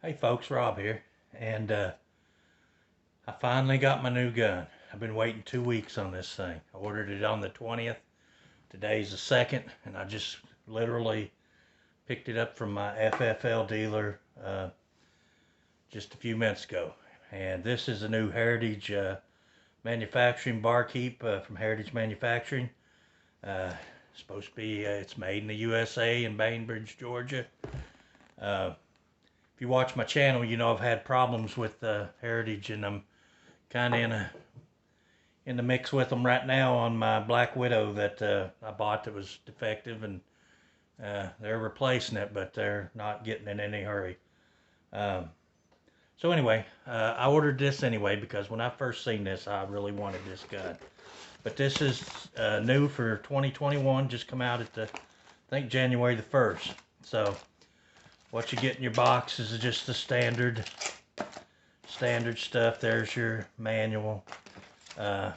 Hey folks, Rob here, and I finally got my new gun. I've been waiting 2 weeks on this thing. I ordered it on the 20th. Today's the 2nd, and I just literally picked it up from my FFL dealer just a few minutes ago. And this is a new Heritage manufacturing barkeep from Heritage Manufacturing. Uh, Supposed to be, it's made in the USA in Bainbridge, Georgia. If you watch my channel, you know I've had problems with Heritage, and I'm kind of in the mix with them right now on my Black Widow that I bought that was defective, and they're replacing it, but they're not getting in any hurry. So anyway, I ordered this anyway because when I first seen this, I really wanted this gun. But this is new for 2021, just come out at I think January the 1st. So what you get in your box is just the standard stuff. There's your manual. You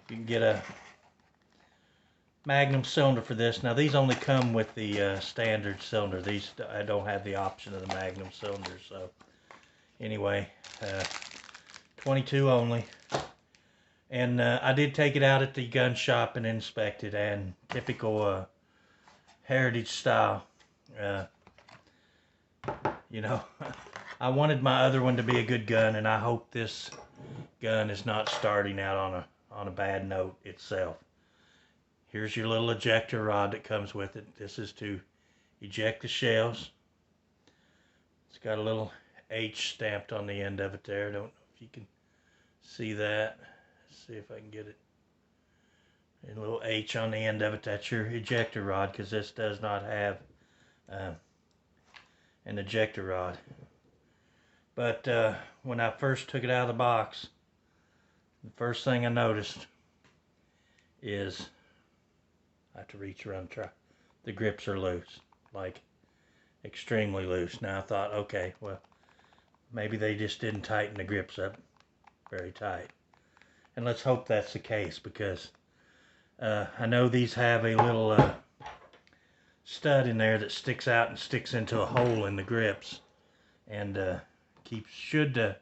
can get a Magnum cylinder for this. Now these only come with the standard cylinder. These, I don't have the option of the Magnum cylinder. So anyway, 22 only. And I did take it out at the gun shop and inspect it, and typical Heritage style. You know, I wanted my other one to be a good gun, and I hope this gun is not starting out on a bad note itself. Here's your little ejector rod that comes with it. This is to eject the shells. It's got a little H stamped on the end of it there. I don't know if you can see that. Let's see if I can get it. A little H on the end of it. That's your ejector rod, because this does not have an ejector rod. But when I first took it out of the box, the first thing I noticed is I have to reach around, the grips are loose, like extremely loose. Now I thought, okay, well, maybe they just didn't tighten the grips up very tight. And let's hope that's the case, because I know these have a little stud in there that sticks out and sticks into a hole in the grips, and should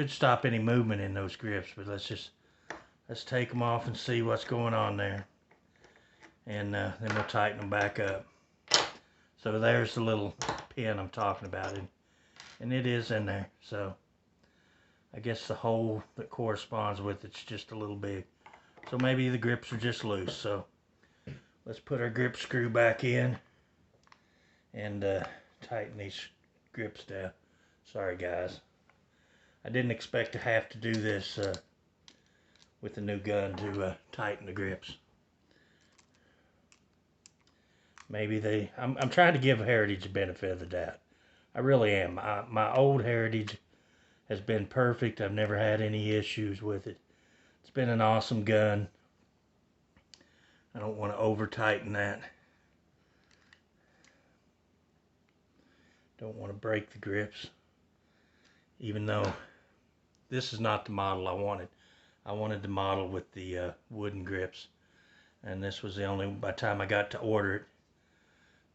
stop any movement in those grips. But let's take them off and see what's going on there, and then we'll tighten them back up. So there's the little pin I'm talking about, and it is in there. So I guess the hole that corresponds with it's just a little big. So maybe the grips are just loose. So let's put our grip screw back in and tighten these grips down. Sorry guys, I didn't expect to have to do this with the new gun to tighten the grips. Maybe I'm trying to give Heritage the benefit of the doubt. I really am. My old Heritage has been perfect. I've never had any issues with it. It's been an awesome gun. I don't want to over tighten that. Don't want to break the grips, even though this is not the model I wanted. I wanted the model with the wooden grips, and this was the only, by the time I got to order it,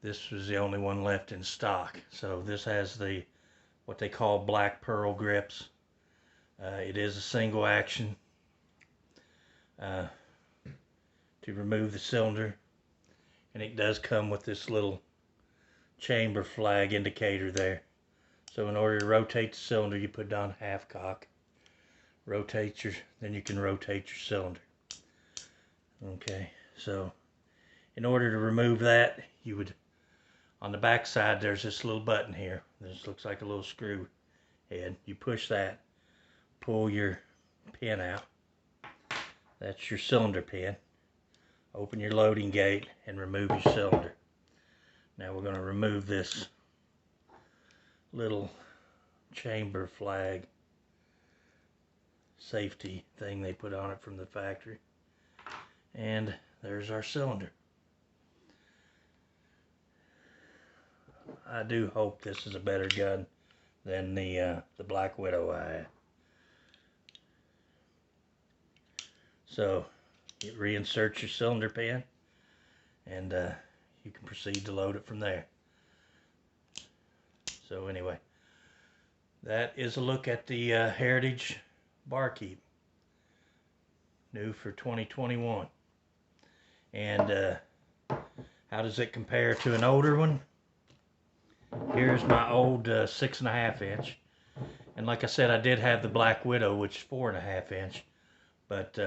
this was the only one left in stock. So this has the, what they call black pearl grips. It is a single action to remove the cylinder, and it does come with this little chamber flag indicator there. So in order to rotate the cylinder, you put down half cock, then you can rotate your cylinder. Okay, so in order to remove that, you would, on the back side there's this little button here. This looks like a little screw head. You push that, pull your pin out. That's your cylinder pin. Open your loading gate and remove your cylinder. Now we're going to remove this little chamber flag safety thing they put on it from the factory. And there's our cylinder. I do hope this is a better gun than the Black Widow I had. So you reinsert your cylinder pin, and you can proceed to load it from there. So anyway, that is a look at the Heritage Barkeep, new for 2021. And how does it compare to an older one? Here's my old 6.5 inch. And like I said, I did have the Black Widow, which is 4.5 inch. But,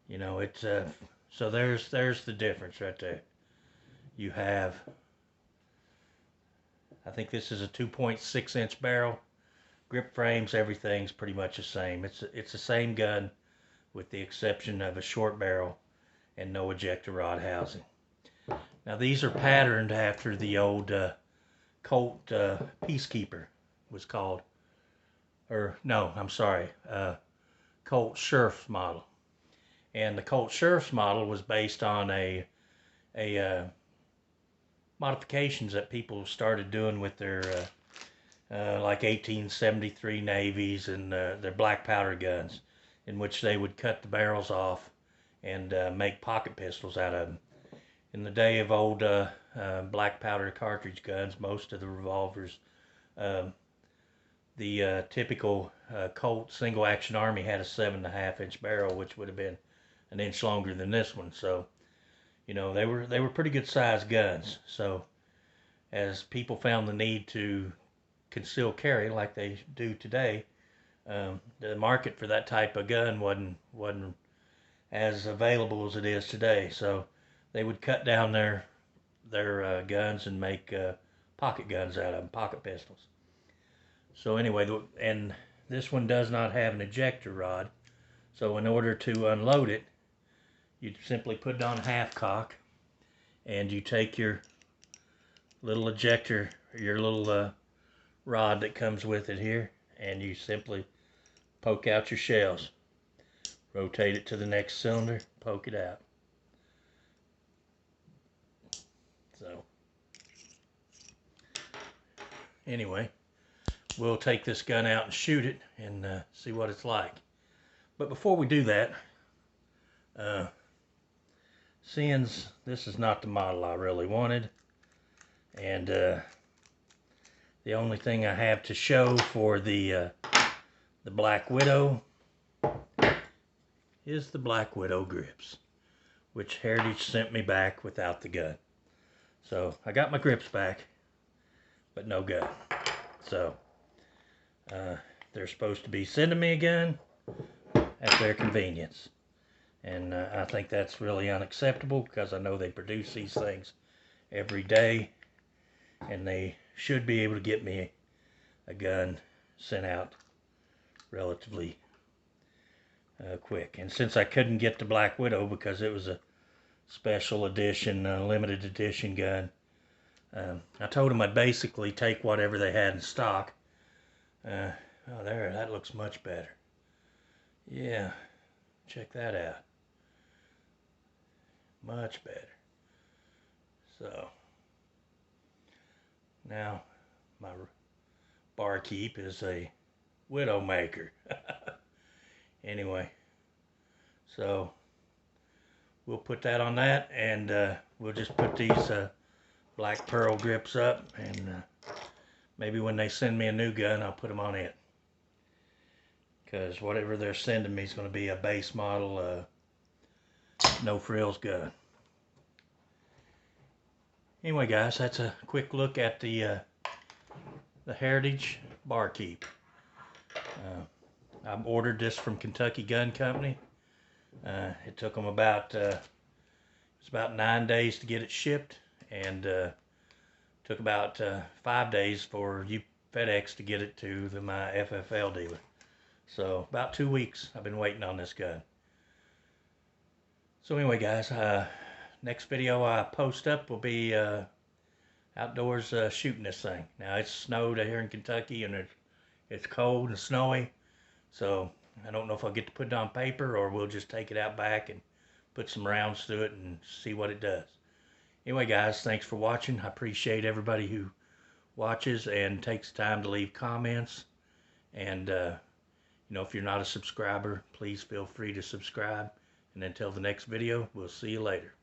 you know, it's, so there's the difference right there. You have, I think this is a 2.6 inch barrel. Grip frames, everything's pretty much the same. It's the same gun with the exception of a short barrel and no ejector rod housing. Now these are patterned after the old Colt Peacekeeper was called. Or no, I'm sorry, Colt Sheriff's model. And the Colt Sheriff's model was based on a modifications that people started doing with their like 1873 Navies and their black powder guns, in which they would cut the barrels off and make pocket pistols out of them. In the day of old black powder cartridge guns, most of the revolvers, the typical Colt single action Army had a 7.5 inch barrel, which would have been an inch longer than this one. So, you know, they were pretty good sized guns. So, as people found the need to conceal carry like they do today, the market for that type of gun wasn't as available as it is today. So, they would cut down their guns and make pocket guns out of them, pocket pistols. So anyway, and this one does not have an ejector rod. So in order to unload it, you simply put it on half cock, and you take your little ejector, your little rod that comes with it here, and you simply poke out your shells. Rotate it to the next cylinder, poke it out. So anyway, we'll take this gun out and shoot it and see what it's like. But before we do that, seeing this is not the model I really wanted, and the only thing I have to show for the Black Widow is the Black Widow grips, which Heritage sent me back without the gun. So I got my grips back, but no gun. So they're supposed to be sending me a gun at their convenience. And I think that's really unacceptable, because I know they produce these things every day, and they should be able to get me a gun sent out relatively quick. And since I couldn't get the Black Widow because it was a special edition, limited edition gun, I told them I'd basically take whatever they had in stock. Oh, there, that looks much better. Yeah, check that out. Much better. So, now my barkeep is a Widowmaker. Anyway, so we'll put that on that, and we'll just put these black pearl grips up, and maybe when they send me a new gun, I'll put them on it. Because whatever they're sending me is going to be a base model, no frills gun. Anyway, guys, that's a quick look at the Heritage Barkeep. I ordered this from Kentucky Gun Company. It took them about it was about 9 days to get it shipped, and took about 5 days for FedEx to get it to my FFL dealer. So about 2 weeks I've been waiting on this gun. So anyway, guys, next video I post up will be outdoors shooting this thing. Now it's snowed here in Kentucky, and it's cold and snowy, so I don't know if I'll get to put it on paper, or we'll just take it out back and put some rounds through it and see what it does. Anyway, guys, thanks for watching. I appreciate everybody who watches and takes time to leave comments. And you know, if you're not a subscriber, please feel free to subscribe. And until the next video, we'll see you later.